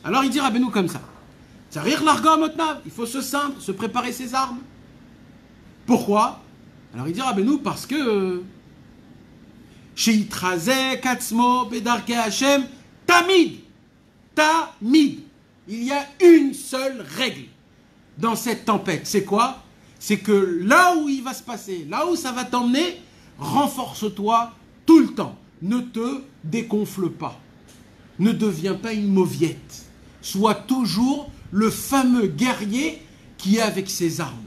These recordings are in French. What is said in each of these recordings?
Alors il dit Rabbeinu comme ça. Tzarir l'arga motnav, il faut se ceindre, se préparer ses armes. Pourquoi? Alors il dit Rabbeinu parce que Sheitrazek atzmo bedarke Hashem tamid. Tamid. Il y a une seule règle dans cette tempête. C'est quoi? C'est que là où il va se passer, là où ça va t'emmener, renforce-toi tout le temps. Ne te dégonfle pas. Ne deviens pas une mauviette. Sois toujours le fameux guerrier qui est avec ses armes.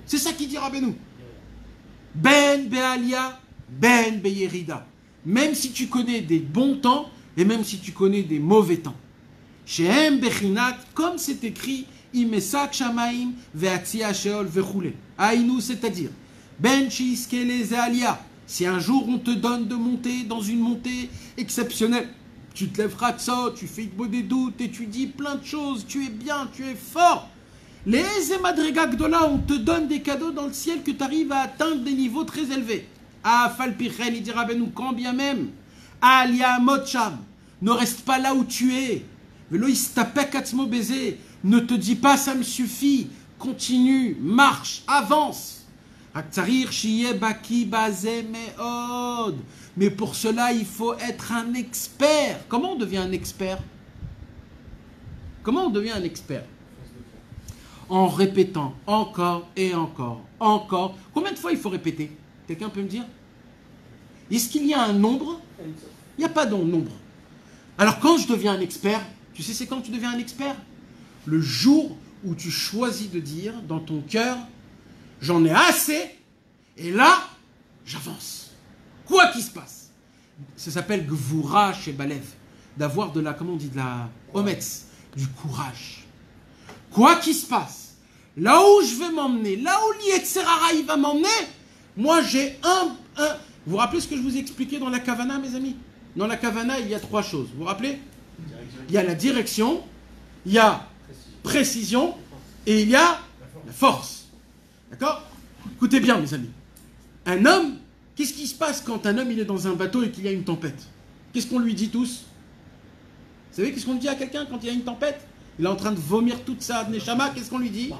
C'est ça qu'il dit Rabbeinu. Ben Be'alia, Ben Be'yerida. Même si tu connais des bons temps et même si tu connais des mauvais temps. Shehem Bechinat, comme c'est écrit, Imesak Shamaim Ve'atzia Sheol Ve'choule. Aïnou, c'est-à-dire, Ben Shiiskele Ze'alia. Si un jour on te donne de monter dans une montée exceptionnelle, tu te lèveras de ça, tu fais beau des doutes et tu dis plein de choses, tu es bien, tu es fort. Les Emadrega Gdola, on te donne des cadeaux dans le ciel que tu arrives à atteindre des niveaux très élevés. Ah, Falpichen, il dira Rabbeinu, quand bien même. Alia Motcham, ne reste pas là où tu es. Velo istapek atzmo baiser, ne te dis pas ça me suffit. Continue, marche, avance. Mais pour cela, il faut être un expert. Comment on devient un expert? Comment on devient un expert? En répétant encore et encore, encore. Combien de fois il faut répéter? Quelqu'un peut me dire? Est-ce qu'il y a un nombre? Il n'y a pas de nombre. Alors quand je deviens un expert, tu sais c'est quand tu deviens un expert? Le jour où tu choisis de dire dans ton cœur, j'en ai assez, et là, j'avance. Quoi qu'il se passe. Ça s'appelle Gvura chez Balev. D'avoir de la, comment on dit, de la hometz, du courage. Quoi qu'il se passe, là où je vais m'emmener, là où l'Yetzerara il va m'emmener, moi j'ai Vous vous rappelez ce que je vous ai expliqué dans la Kavana, mes amis? Dans la Kavana, il y a 3 choses. Vous vous rappelez? Il y a la direction, il y a précision, et il y a la force. D'accord? Écoutez bien, mes amis. Un homme, qu'est-ce qui se passe quand un homme il est dans un bateau et qu'il y a une tempête? Qu'est-ce qu'on lui dit tous? Vous savez qu'est-ce qu'on dit à quelqu'un quand il y a une tempête? Il est en train de vomir toute sa neshama, qu'est-ce qu'on lui dit?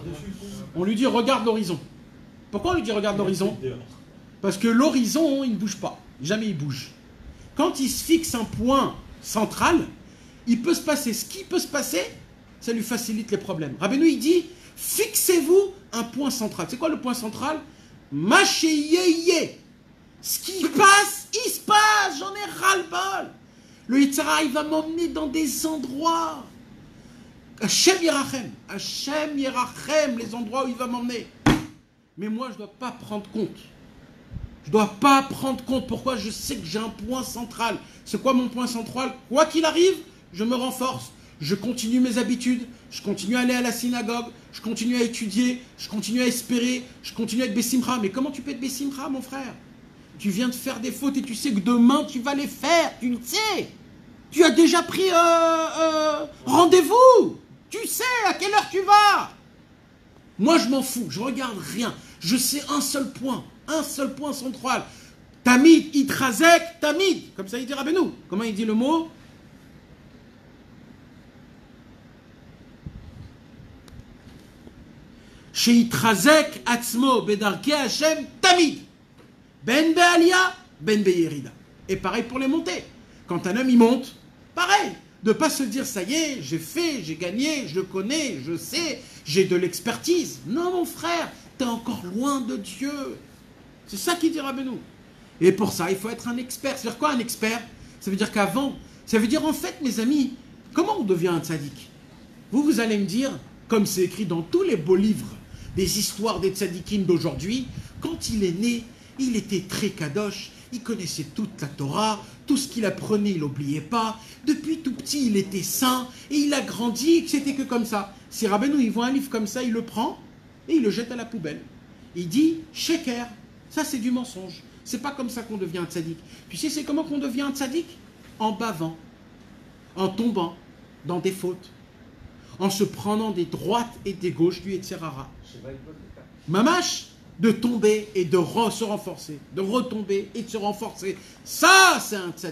On lui dit regarde l'horizon. Pourquoi on lui dit regarde l'horizon? Parce que l'horizon, il ne bouge pas. Jamais il bouge. Quand il se fixe un point central, il peut se passer. Ce qui peut se passer, ça lui facilite les problèmes. Rabbeinu, il dit, fixez-vous un point central. C'est quoi le point central? Macheyeye. Ce qui passe, il se passe. J'en ai ras-le-bol. Le Yitzhara, il va m'emmener dans des endroits. Hashem Yerachem, les endroits où il va m'emmener. Mais moi, je ne dois pas prendre compte. Je ne dois pas prendre compte. Pourquoi? Je sais que j'ai un point central. C'est quoi mon point central? Quoi qu'il arrive, je me renforce. Je continue mes habitudes. Je continue à aller à la synagogue. Je continue à étudier. Je continue à espérer. Je continue à être Bessimcha. Mais comment tu peux être Bessimcha, mon frère? Tu viens de faire des fautes et tu sais que demain, tu vas les faire. Tu le sais. Tu as déjà pris rendez-vous. Tu sais à quelle heure tu vas. Moi, je m'en fous. Je regarde rien. Je sais un seul point central. Tamid, itrazek, tamid. Comme ça, il dit Rabbeinu. Comment il dit le mot? Sheitrazek atzmo bedarke Hashem tamid. Ben be'alia, ben be'yerida. Et pareil pour les montées. Quand un homme, il monte, pareil. De ne pas se dire, ça y est, j'ai fait, j'ai gagné, je connais, je sais, j'ai de l'expertise. Non, mon frère, tu es encore loin de Dieu. C'est ça qu'il dit Rabbeinu. Et pour ça, il faut être un expert. Ça veut dire quoi, un expert? Ça veut dire qu'avant, ça veut dire en fait, mes amis, comment on devient un tzaddik? Vous allez me dire, comme c'est écrit dans tous les beaux livres, des histoires des tzaddikim d'aujourd'hui, quand il est né, il était très kadosh, il connaissait toute la Torah, tout ce qu'il apprenait, il n'oubliait pas. Depuis tout petit, il était saint et il a grandi, que c'était que comme ça. Si Rabbeinu, il voit un livre comme ça, il le prend et il le jette à la poubelle. Il dit, sheker, ça c'est du mensonge. C'est pas comme ça qu'on devient un tzaddik. Tu sais, c'est comment qu'on devient un tzaddik? En bavant, en tombant dans des fautes, en se prenant des droites et des gauches du Yetzirara. Mamash, de tomber et de se renforcer, de retomber et de se renforcer. Ça, c'est un tzaddik.